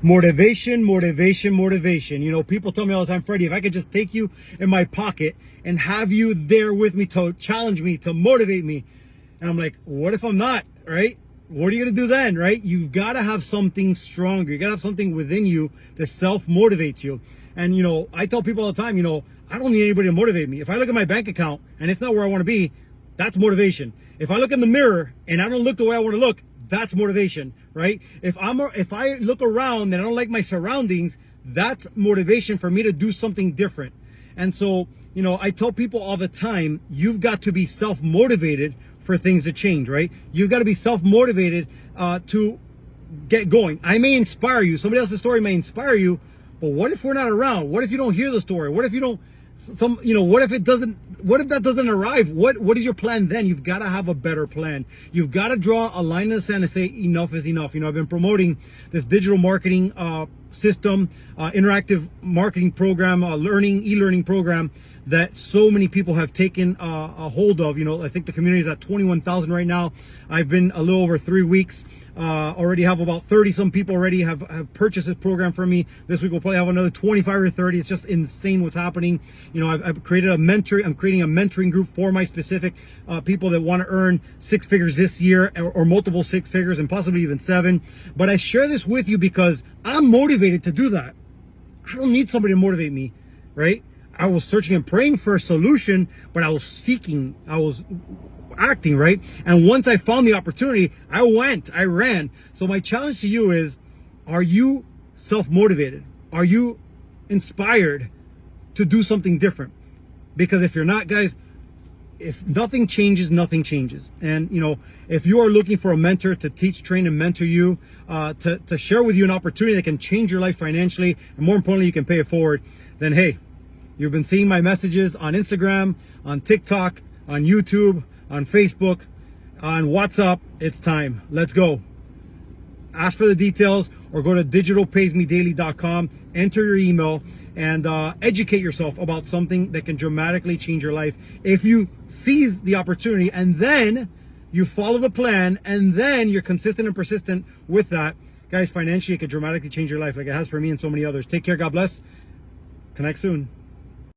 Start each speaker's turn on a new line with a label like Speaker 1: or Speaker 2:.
Speaker 1: Motivation, motivation, motivation. You know, people tell me all the time, Freddie, if I could just take you in my pocket and have you there with me to challenge me, to motivate me. And I'm like, what if I'm not, right? What are you going to do then, right? You've got to have something stronger. You got to have something within you that self-motivates you. And, you know, I tell people all the time, you know, I don't need anybody to motivate me. If I look at my bank account and it's not where I want to be, that's motivation. If I look in the mirror and I don't look the way I want to look, that's motivation, right? If I look around and I don't like my surroundings, that's motivation for me to do something different. And so, you know, I tell people all the time, you've got to be self-motivated for things to change, right? You've got to be self-motivated to get going. I may inspire you. Somebody else's story may inspire you, but what if we're not around? What if you don't hear the story? What if you don't, what if that doesn't arrive? What is your plan then? You've got to have a better plan. You've got to draw a line in the sand and say enough is enough. You know, I've been promoting this digital marketing system, interactive marketing program, e-learning program that so many people have taken a hold of. You know, I think the community is at 21,000 right now. I've been a little over 3 weeks. Already have about 30 some people already have purchased this program from me. This week we'll probably have another 25 or 30. It's just insane what's happening. You know, I've created I'm creating a mentoring group for my specific people that want to earn 6 figures this year, or multiple 6 figures, and possibly even 7. But I share this with you because I'm motivated to do that. I don't need somebody to motivate me, right? I was searching and praying for a solution, but I was acting, right? And once I found the opportunity, I ran. So my challenge to you is, are you self-motivated? Are you inspired to do something different? Because if you're not, guys, if nothing changes, nothing changes. And, you know, if you are looking for a mentor to teach, train, and mentor you, to share with you an opportunity that can change your life financially, and more importantly, you can pay it forward, then hey, you've been seeing my messages on Instagram, on TikTok, on YouTube, on Facebook, on WhatsApp. It's time. Let's go. Ask for the details or go to digitalpaysmedaily.com, enter your email, and educate yourself about something that can dramatically change your life. If you seize the opportunity and then you follow the plan and then you're consistent and persistent with that, guys, financially, it can dramatically change your life like it has for me and so many others. Take care. God bless. Connect soon.